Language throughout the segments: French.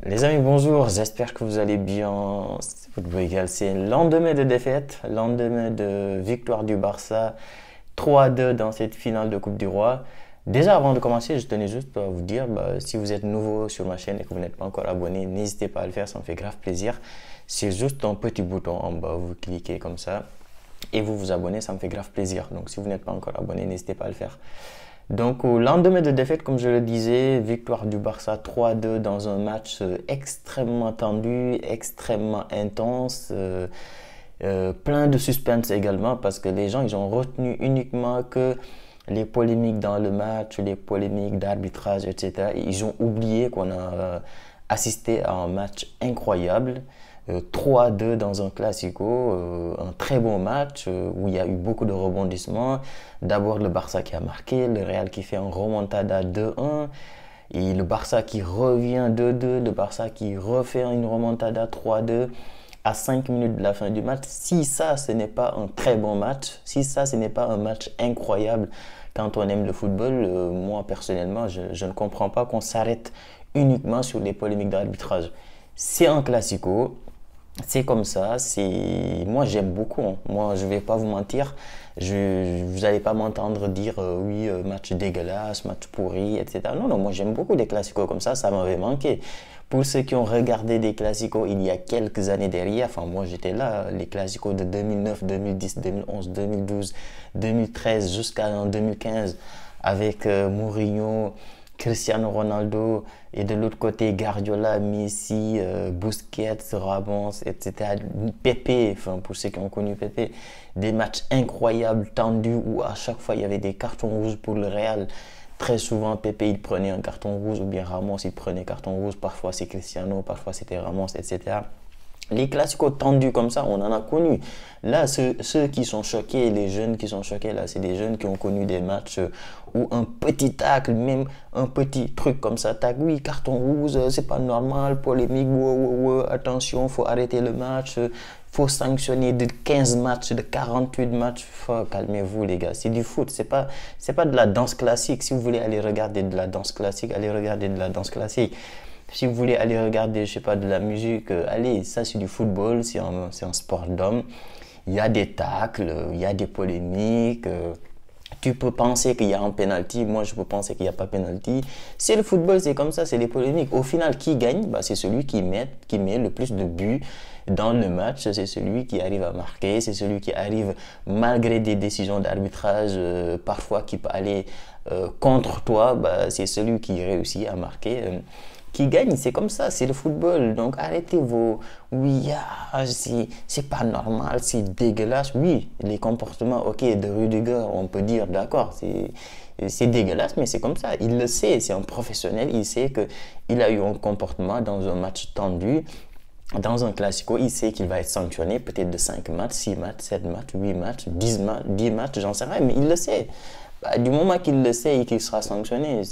Les amis, bonjour, j'espère que vous allez bien. C'est Football Égal, c'est lendemain de défaite, lendemain de victoire du Barça, 3-2 dans cette finale de Coupe du Roi. Déjà, avant de commencer, je tenais juste à vous dire, si vous êtes nouveau sur ma chaîne et que vous n'êtes pas encore abonné, n'hésitez pas à le faire, ça me fait grave plaisir. C'est juste un petit bouton en bas, vous cliquez comme ça et vous vous abonnez, ça me fait grave plaisir. Donc si vous n'êtes pas encore abonné, n'hésitez pas à le faire. Donc au lendemain de défaite, comme je le disais, victoire du Barça 3-2 dans un match extrêmement tendu, extrêmement intense, plein de suspense également parce que les gens ils ont retenu uniquement que les polémiques dans le match, les polémiques d'arbitrage, etc. Ils ont oublié qu'on a assisté à un match incroyable. 3-2 dans un classico, un très bon match où il y a eu beaucoup de rebondissements. D'abord le Barça qui a marqué, le Real qui fait un remontada 2-1 et le Barça qui revient 2-2, le Barça qui refait une remontada 3-2 à 5 minutes de la fin du match. Si ça, ce n'est pas un très bon match, si ça, ce n'est pas un match incroyable quand on aime le football, moi personnellement, je ne comprends pas qu'on s'arrête uniquement sur les polémiques d'arbitrage. C'est un classico, c'est comme ça, c'est moi j'aime beaucoup, hein. Moi je vais pas vous mentir, vous n'allez pas m'entendre dire oui match dégueulasse, match pourri, etc. Non non, moi j'aime beaucoup des classicos comme ça m'avait manqué. Pour ceux qui ont regardé des classicos il y a quelques années derrière, enfin moi j'étais là, les classicos de 2009, 2010, 2011, 2012, 2013 jusqu'à 2015 avec Mourinho, Cristiano Ronaldo et de l'autre côté Guardiola, Messi, Busquets, Ramos, etc. Pepe, enfin pour ceux qui ont connu Pepe, des matchs incroyables, tendus où à chaque fois il y avait des cartons rouges pour le Real. Très souvent Pepe il prenait un carton rouge ou bien Ramos il prenait un carton rouge, parfois c'est Cristiano, parfois c'était Ramos, etc. Les classicos tendus comme ça, on en a connu. Là, ceux qui sont choqués, les jeunes qui sont choqués, là, c'est des jeunes qui ont connu des matchs où un petit tacle, même un petit truc comme ça, tacle, oui, carton rouge, c'est pas normal, polémique, attention, faut arrêter le match, faut sanctionner de 15 matchs, de 48 matchs. Calmez-vous, les gars, c'est du foot, c'est pas de la danse classique. Si vous voulez aller regarder de la danse classique, allez regarder de la danse classique. Si vous voulez aller regarder, je sais pas, de la musique, allez, ça c'est du football, c'est un sport d'homme. Il y a des tacles, il y a des polémiques. Tu peux penser qu'il y a un penalty, moi je peux penser qu'il n'y a pas penalty. C'est le football, c'est comme ça, c'est des polémiques. Au final, qui gagne? C'est celui qui met le plus de buts dans le match, c'est celui qui arrive à marquer, c'est celui qui arrive, malgré des décisions d'arbitrage, parfois qui peut aller contre toi, c'est celui qui réussit à marquer. Qui gagne, c'est comme ça, c'est le football. Donc arrêtez vos oui, c'est pas normal, c'est dégueulasse. Oui, les comportements, ok, de Rudiger, on peut dire d'accord, c'est dégueulasse, mais c'est comme ça. Il le sait, c'est un professionnel, il sait que il a eu un comportement dans un match tendu. Dans un classico, il sait qu'il va être sanctionné peut-être de 5 matchs, 6 matchs, 7 matchs, 8 matchs, 10 matchs, j'en sais rien, mais il le sait. Du moment qu'il le sait et qu'il sera sanctionné,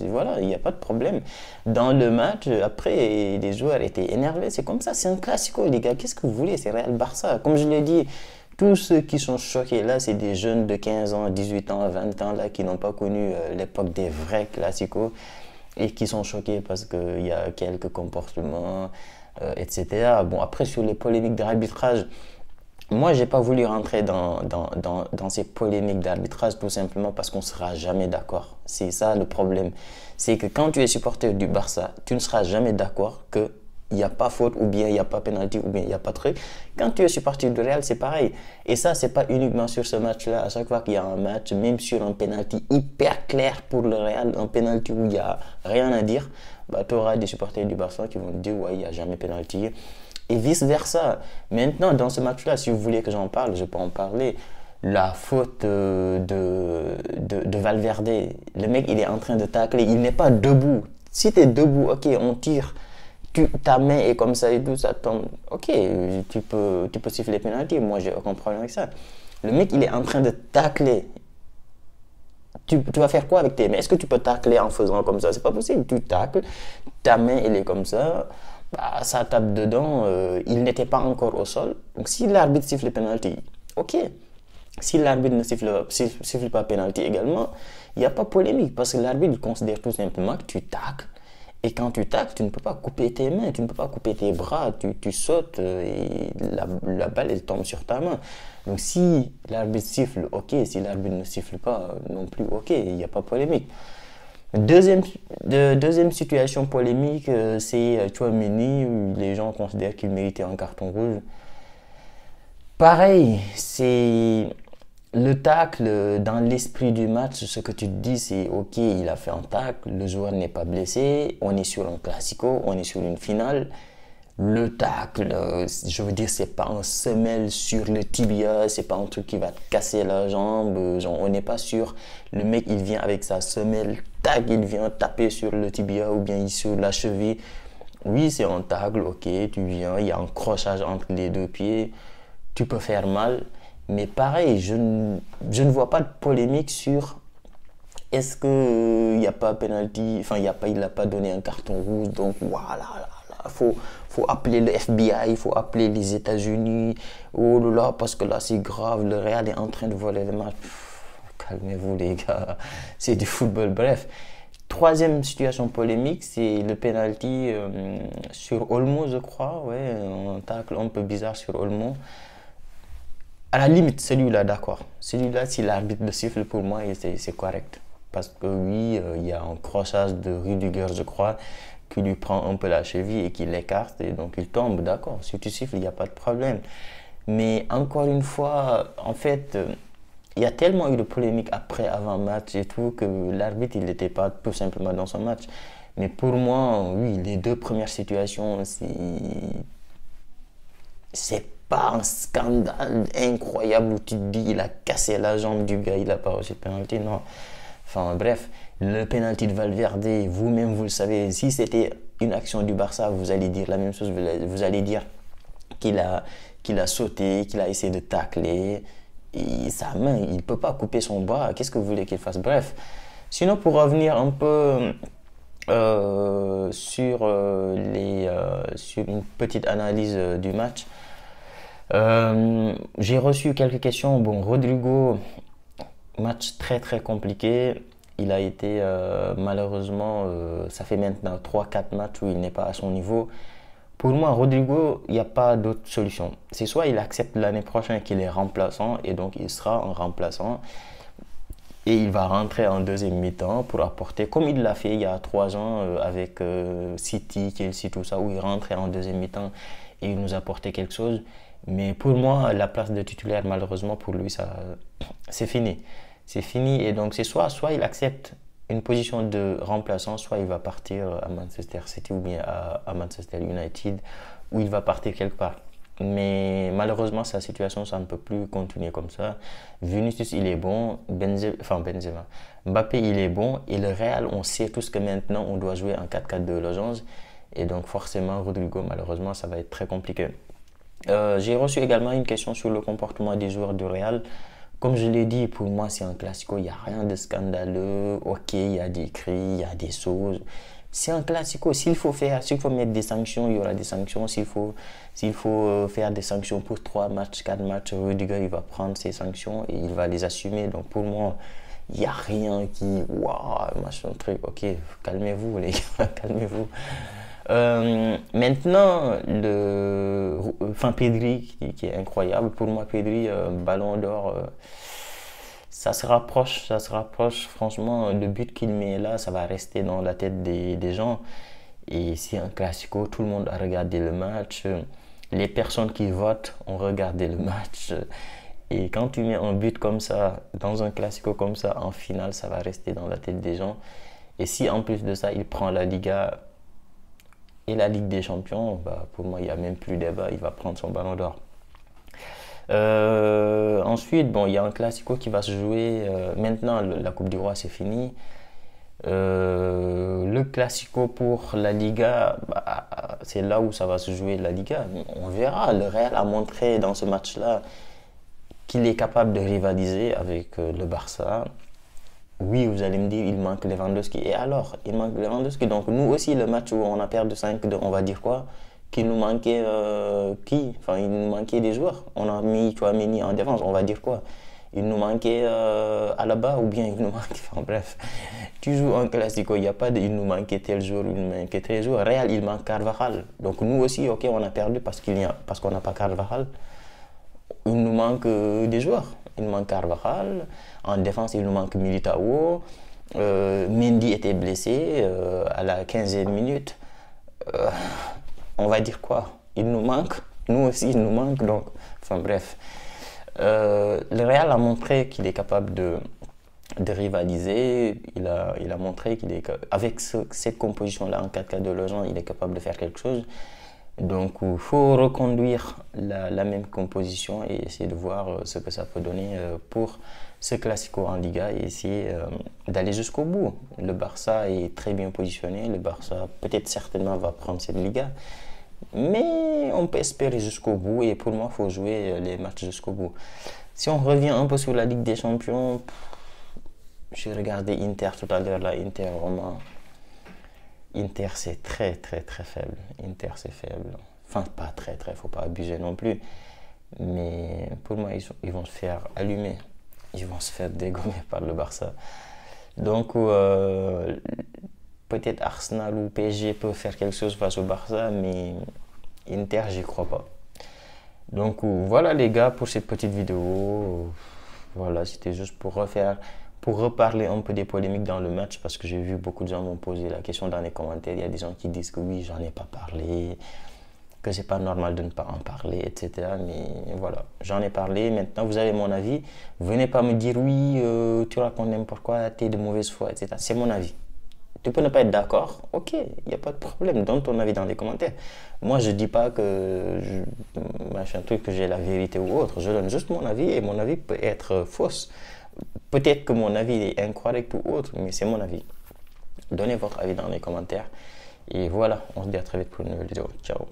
voilà, il n'y a pas de problème. Dans le match, après, les joueurs étaient énervés, c'est comme ça, c'est un classico, les gars, qu'est-ce que vous voulez, c'est Real Barça. Comme je l'ai dit, tous ceux qui sont choqués là, c'est des jeunes de 15 ans, 18 ans, 20 ans là, qui n'ont pas connu l'époque des vrais classicos et qui sont choqués parce qu'il y a quelques comportements, etc. Bon, après, sur les polémiques d'arbitrage, moi, j'ai pas voulu rentrer dans ces polémiques d'arbitrage tout simplement parce qu'on ne sera jamais d'accord. C'est ça le problème. C'est que quand tu es supporter du Barça, tu ne seras jamais d'accord qu'il n'y a pas faute ou bien il n'y a pas penalty ou bien il n'y a pas truc. Quand tu es supporter du Real, c'est pareil. Et ça, c'est pas uniquement sur ce match-là. À chaque fois qu'il y a un match, même sur un penalty hyper clair pour le Real, un penalty où il n'y a rien à dire, tu auras des supporters du Barça qui vont te dire ouais, il n'y a jamais penalty et vice-versa. Maintenant, dans ce match-là, si vous voulez que j'en parle, je peux en parler. La faute de Valverde, le mec, il est en train de tacler, il n'est pas debout. Si tu es debout, ok, on tire, ta main est comme ça et tout, ça tombe. Ok, tu peux siffler penalty, moi, j'ai aucun problème avec ça. Le mec, il est en train de tacler. Tu vas faire quoi avec tes mains? Est-ce que tu peux tacler en faisant comme ça? C'est pas possible. Tu tacles, ta main, elle est comme ça. Ça tape dedans, il n'était pas encore au sol. Donc si l'arbitre siffle le penalty, ok. Si l'arbitre ne siffle pas penalty également, il n'y a pas polémique parce que l'arbitre considère tout simplement que tu tacles Et quand tu tacles, tu ne peux pas couper tes mains, tu ne peux pas couper tes bras, tu sautes et la balle, elle tombe sur ta main. Donc si l'arbitre siffle, ok, si l'arbitre ne siffle pas non plus, ok, il n'y a pas de polémique. Deuxième, deuxième situation polémique, c'est Tchouaméni, où les gens considèrent qu'il méritait un carton rouge. Pareil, c'est le tacle dans l'esprit du match. Ce que tu te dis, c'est ok, il a fait un tacle, le joueur n'est pas blessé, on est sur un classico, on est sur une finale. Le tacle, je veux dire, c'est pas un semelle sur le tibia, c'est pas un truc qui va te casser la jambe. Genre, on n'est pas sûr. Le mec, il vient avec sa semelle, tac, il vient taper sur le tibia ou bien sur la cheville. Oui, c'est un tacle, ok, tu viens, il y a un crochage entre les deux pieds, tu peux faire mal. Mais pareil, je ne vois pas de polémique sur est-ce que il n'y a pas penalty, enfin il n'a pas donné un carton rouge, donc voilà, faut appeler le FBI, il faut appeler les États-Unis, oh là là, parce que là c'est grave, le Real est en train de voler le match. Calmez-vous les gars, c'est du football, bref. Troisième situation polémique, c'est le penalty sur Olmo, je crois, ouais, un tacle un peu bizarre sur Olmo. À la limite, celui-là, d'accord. Celui-là, si l'arbitre le siffle, pour moi, c'est correct. Parce que oui, il y a un crochage de Rudiger, je crois, qui lui prend un peu la cheville et qui l'écarte, et donc il tombe, d'accord. Si tu siffles, il n'y a pas de problème. Mais encore une fois, en fait, il y a tellement eu de polémiques après, avant match et tout, que l'arbitre, il n'était pas tout simplement dans son match. Mais pour moi, oui, les deux premières situations, c'est pas un scandale incroyable où tu te dis il a cassé la jambe du gars, il a pas reçu de penalty, non. Enfin bref, le penalty de Valverde, vous-même vous le savez, si c'était une action du Barça, vous allez dire la même chose, vous allez dire qu'il a sauté, qu'il a essayé de tacler, et sa main, il ne peut pas couper son bras, qu'est-ce que vous voulez qu'il fasse? Bref, sinon pour revenir un peu sur une petite analyse du match, j'ai reçu quelques questions. Bon, Rodrigo, match très très compliqué. Il a été malheureusement, ça fait maintenant 3 4 matchs où il n'est pas à son niveau. Pour moi, Rodrigo, il n'y a pas d'autre solution. C'est soit il accepte l'année prochaine qu'il est remplaçant et donc il sera un remplaçant et il va rentrer en deuxième mi-temps pour apporter, comme il l'a fait il y a 3 ans avec City, Chelsea, tout ça, où il rentrait en deuxième mi-temps et il nous apportait quelque chose. Mais pour moi, la place de titulaire, malheureusement, pour lui, ça, c'est fini. C'est fini et donc c'est soit il accepte une position de remplaçant, soit il va partir à Manchester City ou bien à Manchester United, ou il va partir quelque part. Mais malheureusement, sa situation, ça ne peut plus continuer comme ça. Vinicius, il est bon, Benzema. Mbappé, il est bon, et le Real, on sait tous que maintenant, on doit jouer en 4-4-2 losange, et donc forcément, Rodrigo, malheureusement, ça va être très compliqué. J'ai reçu également une question sur le comportement des joueurs du Real. Comme je l'ai dit, pour moi, c'est un classico, il n'y a rien de scandaleux. Ok, il y a des cris, il y a des choses. C'est un classico. S'il faut mettre des sanctions, il y aura des sanctions. S'il faut faire des sanctions pour 3 matchs, 4 matchs, Rudiger, il va prendre ses sanctions et il va les assumer. Donc pour moi, il n'y a rien qui... Waouh, machin, truc. Ok, calmez-vous les gars, calmez-vous. Maintenant, Pedri qui est incroyable. Pour moi, Pedri, ballon d'or, ça se rapproche, ça se rapproche. Franchement, le but qu'il met là, ça va rester dans la tête des gens. Et c'est un classico, tout le monde a regardé le match. Les personnes qui votent ont regardé le match. Et quand tu mets un but comme ça, dans un classico comme ça, en finale, ça va rester dans la tête des gens. Et si en plus de ça, il prend la Liga et la Ligue des Champions, bah, pour moi, il n'y a même plus débat, il va prendre son ballon d'or. Ensuite, bon, il y a un classico qui va se jouer. Maintenant, la Coupe du Roi, c'est fini. Le classico pour la Liga, bah, c'est là où ça va se jouer la Liga. On verra. Le Real a montré dans ce match-là qu'il est capable de rivaliser avec le Barça. Oui, vous allez me dire, il manque Lewandowski. Et alors, il manque Lewandowski. Donc, nous aussi, le match où on a perdu 5-2, on va dire quoi? Qu'il nous manquait qui? Enfin, il nous manquait des joueurs. On a mis Tchouaméni en défense, on va dire quoi? il nous manquait Alaba ou bien il nous manquait. Enfin bref, tu joues un classico, il n'y a pas de il nous manquait tel jour, il nous manquait tel jour. Real, il manque Carvajal. Donc nous aussi, ok, on a perdu parce qu'on n'a pas Carvajal. Il nous manque des joueurs. Il nous manque Carvajal. En défense, il nous manque Militao. Mendy était blessé à la 15e minute. On va dire quoi? Il nous manque. Nous aussi, il nous manque. Donc, enfin bref. Le Real a montré qu'il est capable de rivaliser. Il a montré qu'il est avec cette composition-là en 4-4-2 logeant, il est capable de faire quelque chose. Donc il faut reconduire la même composition et essayer de voir ce que ça peut donner pour ce Classico en Liga et essayer d'aller jusqu'au bout. Le Barça est très bien positionné. Le Barça peut-être certainement va prendre cette Liga. Mais on peut espérer jusqu'au bout et pour moi, il faut jouer les matchs jusqu'au bout. Si on revient un peu sur la Ligue des Champions, j'ai regardé Inter tout à l'heure, là, Inter vraiment. Inter c'est très faible. Inter c'est faible. Enfin, pas très, faut pas abuser non plus. Mais pour moi, ils vont se faire allumer. Ils vont se faire dégommer par le Barça. Donc, peut-être Arsenal ou PSG peuvent faire quelque chose face au Barça, mais Inter, j'y crois pas. Donc voilà les gars pour cette petite vidéo. Voilà, c'était juste pour reparler un peu des polémiques dans le match parce que j'ai vu beaucoup de gens m'ont posé la question dans les commentaires. Il y a des gens qui disent que oui, j'en ai pas parlé, que c'est pas normal de ne pas en parler, etc. Mais voilà, j'en ai parlé. Maintenant, vous avez mon avis. Venez pas me dire oui, tu racontes n'importe quoi, t'es de mauvaise foi, etc. C'est mon avis. Tu peux ne pas être d'accord, ok, il n'y a pas de problème, donne ton avis dans les commentaires. Moi, je ne dis pas que que j'ai la vérité ou autre, je donne juste mon avis et mon avis peut être fausse. Peut-être que mon avis est incorrect ou autre, mais c'est mon avis. Donnez votre avis dans les commentaires. Et voilà, on se dit à très vite pour une nouvelle vidéo. Ciao.